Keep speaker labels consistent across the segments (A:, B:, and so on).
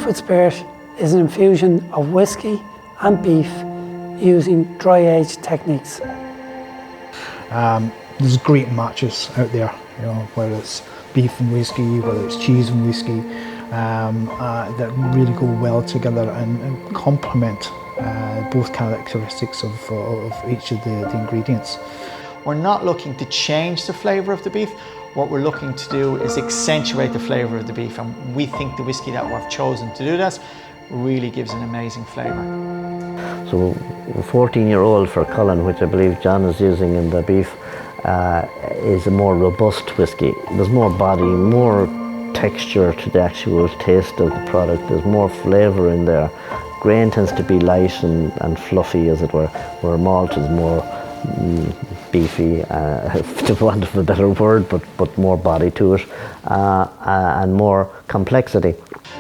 A: Beef with Spirit is an infusion of whiskey and beef using dry age techniques.
B: There's great matches out there, you know, whether it's beef and whiskey, whether it's cheese and whiskey, that really go well together and complement both characteristics of each of the ingredients.
C: We're not looking to change the flavour of the beef. What we're looking to do is accentuate the flavour of the beef, and we think the whiskey that we've chosen to do that really gives an amazing flavour.
D: So 14-year-old Fercullen, which I believe John is using in the beef, is a more robust whiskey. There's more body, more texture to the actual taste of the product. There's more flavour in there. Grain tends to be light and fluffy, as it were, where malt is more beefy, to want of a better word, but more body to it, and more complexity.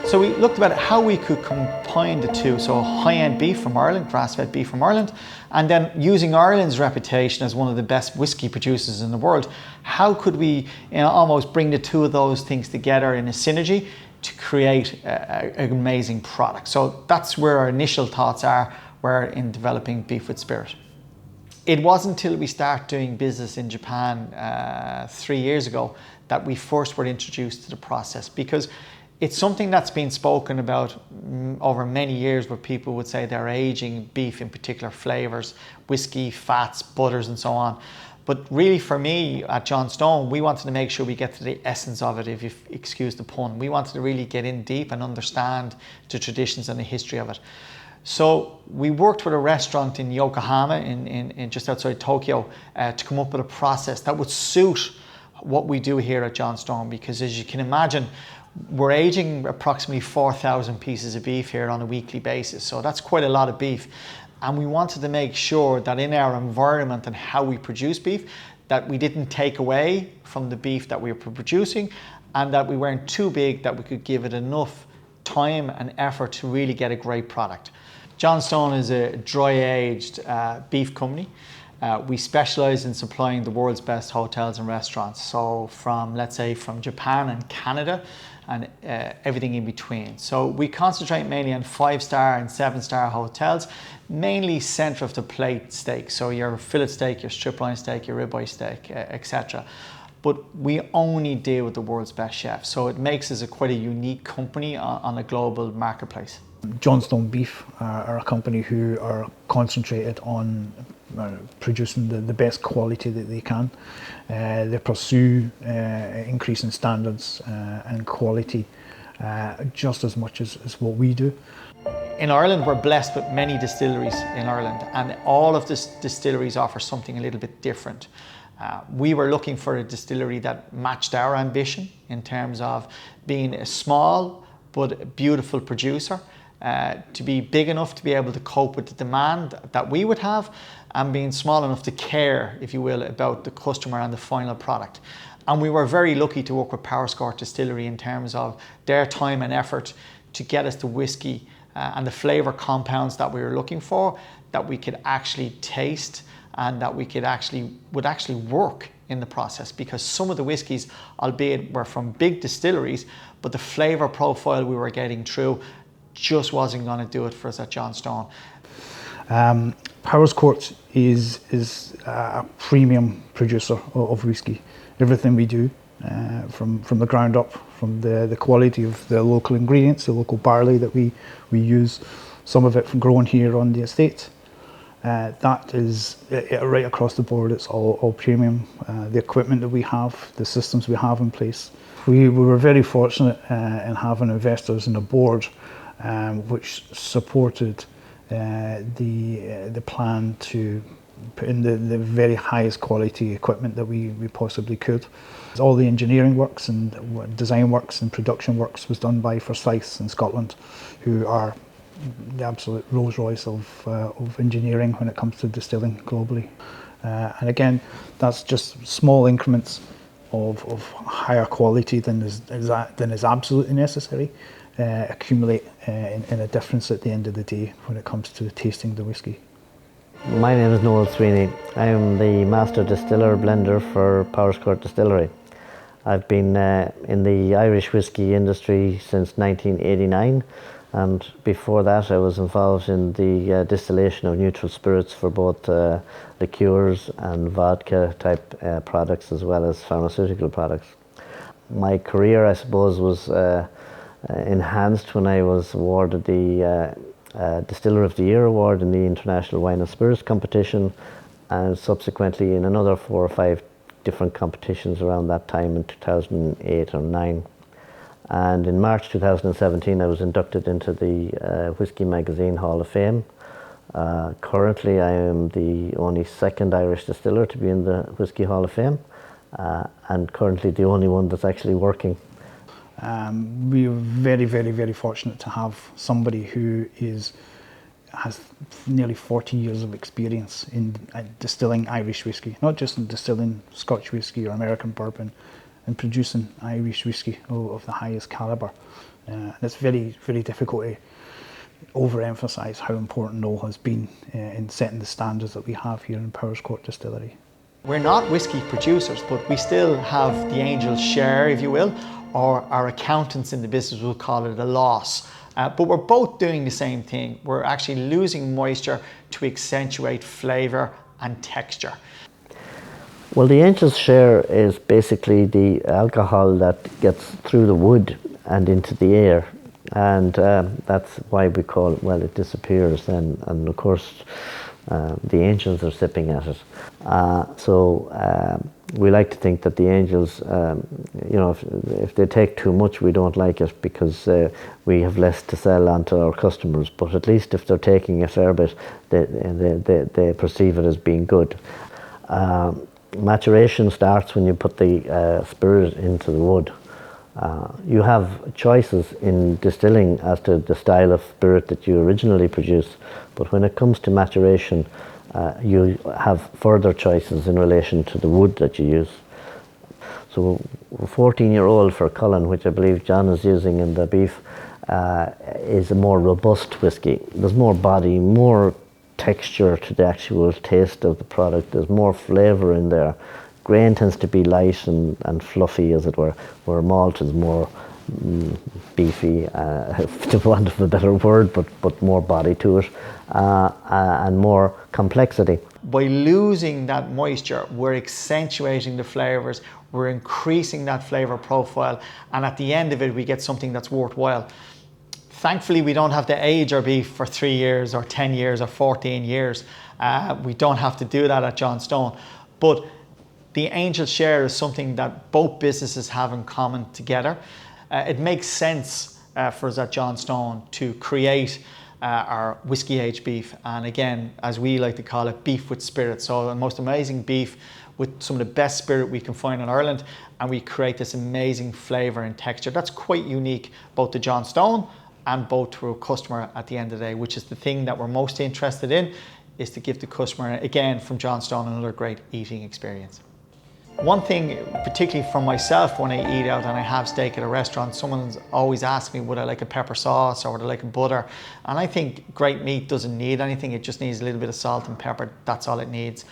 C: So we looked about how we could combine the two, so high-end beef from Ireland, grass-fed beef from Ireland, and then using Ireland's reputation as one of the best whiskey producers in the world, how could we almost bring the two of those things together in a synergy to create an amazing product. So that's where our initial thoughts were in developing Beef with Spirit. It wasn't until we started doing business in Japan 3 years ago that we first were introduced to the process, because it's something that's been spoken about over many years, where people would say they're aging beef in particular flavours, whiskey, fats, butters and so on. But really for me at Johnstone, we wanted to make sure we get to the essence of it, if you excuse the pun. We wanted to really get in deep and understand the traditions and the history of it. So we worked with a restaurant in Yokohama, in just outside Tokyo, to come up with a process that would suit what we do here at Johnstone, because as you can imagine, we're aging approximately 4,000 pieces of beef here on a weekly basis. So that's quite a lot of beef. And we wanted to make sure that in our environment and how we produce beef, that we didn't take away from the beef that we were producing, and that we weren't too big, that we could give it enough time and effort to really get a great product. Johnstone is a dry-aged beef company. We specialise in supplying the world's best hotels and restaurants. So let's say from Japan and Canada, and everything in between. So we concentrate mainly on 5-star and 7-star hotels, mainly centre of the plate steak. So your fillet steak, your strip loin steak, your ribeye steak, etc. But we only deal with the world's best chefs. So it makes us quite a unique company on a global marketplace.
B: Johnstone Beef are a company who are concentrated on producing the best quality that they can. They pursue increasing standards and quality just as much as what we do.
C: In Ireland, we're blessed with many distilleries in Ireland, and all of the distilleries offer something a little bit different. We were looking for a distillery that matched our ambition in terms of being a small but beautiful producer, to be big enough to be able to cope with the demand that we would have, and being small enough to care, if you will, about the customer and the final product. And we were very lucky to work with Powerscourt Distillery in terms of their time and effort to get us the whiskey and the flavour compounds that we were looking for, that we could actually taste, and that we would actually work in the process. Because some of the whiskies, albeit were from big distilleries, but the flavour profile we were getting through just wasn't going to do it for us at Johnstone.
B: Powerscourt is a premium producer of whiskey. Everything we do, from the ground up, from the quality of the local ingredients, the local barley that we use, some of it from grown here on the estate. That is right across the board. It's all premium. The equipment that we have, the systems we have in place. We were very fortunate in having investors in the board which supported the plan to put in the very highest quality equipment that we possibly could. All the engineering works and design works and production works was done by Forsyths in Scotland, who are the absolute Rolls Royce of engineering when it comes to distilling globally. And again, that's just small increments of higher quality than is absolutely necessary, accumulate in a difference at the end of the day when it comes to tasting the whiskey.
D: My name is Noel Sweeney. I am the Master Distiller Blender for Powerscourt Distillery. I've been in the Irish whiskey industry since 1989, and before that I was involved in the distillation of neutral spirits for both liqueurs and vodka type products as well as pharmaceutical products. My career, I suppose, was enhanced when I was awarded the Distiller of the Year award in the International Wine and Spirits competition, and subsequently in another 4 or 5 different competitions around that time in 2008 or 9. And in March 2017 I was inducted into the Whiskey Magazine Hall of Fame. Currently I am the only second Irish distiller to be in the Whiskey Hall of Fame, and currently the only one that's actually working.
B: We are very, very, very fortunate to have somebody who has nearly 40 years of experience in distilling Irish whiskey, not just in distilling Scotch whiskey or American bourbon, and producing Irish whiskey of the highest calibre. And it's very, very difficult to overemphasise how important Noel has been in setting the standards that we have here in Powerscourt Distillery.
C: We're not whiskey producers, but we still have the angel's share, if you will, or our accountants in the business will call it a loss. But we're both doing the same thing. We're actually losing moisture to accentuate flavour and texture.
D: Well, the angel's share is basically the alcohol that gets through the wood and into the air, and that's why we call it, well, it disappears then, and of course the angels are sipping at it. We like to think that the angels, you know, if they take too much, we don't like it, because we have less to sell on to our customers. But at least if they're taking a fair bit, they perceive it as being good. Maturation starts when you put the spirit into the wood. You have choices in distilling as to the style of spirit that you originally produce, but when it comes to maturation, you have further choices in relation to the wood that you use. So 14-year-old Fercullen, which I believe John is using in the beef, is a more robust whiskey. There's more body, more texture to the actual taste of the product. There's more flavour in there. Grain tends to be light and fluffy, as it were, where malt is more beefy, to want of a better word, but more body to it, and more complexity.
C: By losing that moisture, we're accentuating the flavours, we're increasing that flavour profile, and at the end of it we get something that's worthwhile. Thankfully we don't have to age our beef for 3 years or 10 years or 14 years. We don't have to do that at Johnstone, but the angel share is something that both businesses have in common together. It makes sense for us at Johnstone to create our whiskey aged beef, and again, as we like to call it, beef with spirit. So the most amazing beef with some of the best spirit we can find in Ireland, and we create this amazing flavour and texture that's quite unique both to Johnstone and both to a customer at the end of the day, which is the thing that we're most interested in, is to give the customer, again from Johnstone, another great eating experience. One thing, particularly for myself, when I eat out and I have steak at a restaurant, someone's always asked me, would I like a pepper sauce or would I like a butter? And I think great meat doesn't need anything. It just needs a little bit of salt and pepper. That's all it needs.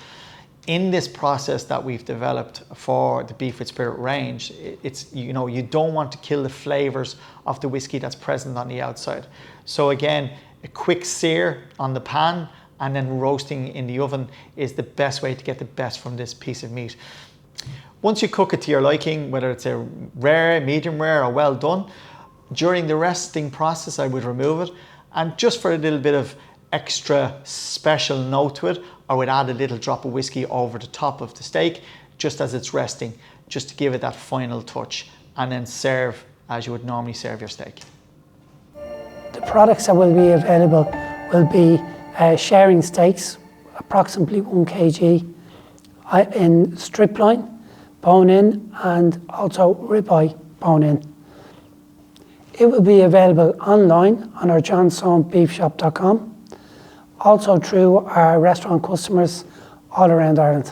C: In this process that we've developed for the Beef with Spirit range, it's, you know, you don't want to kill the flavors of the whiskey that's present on the outside. So again, a quick sear on the pan and then roasting in the oven is the best way to get the best from this piece of meat. Once you cook it to your liking, whether it's a rare, medium rare or well done, during the resting process I would remove it, and just for a little bit of extra special note to it, I would add a little drop of whiskey over the top of the steak just as it's resting, just to give it that final touch, and then serve as you would normally serve your steak.
A: The products that will be available will be sharing steaks, approximately 1 kg, in strip line, bone in, and also ribeye bone in. It will be available online on our johnstonbeefshop.com, also through our restaurant customers all around Ireland.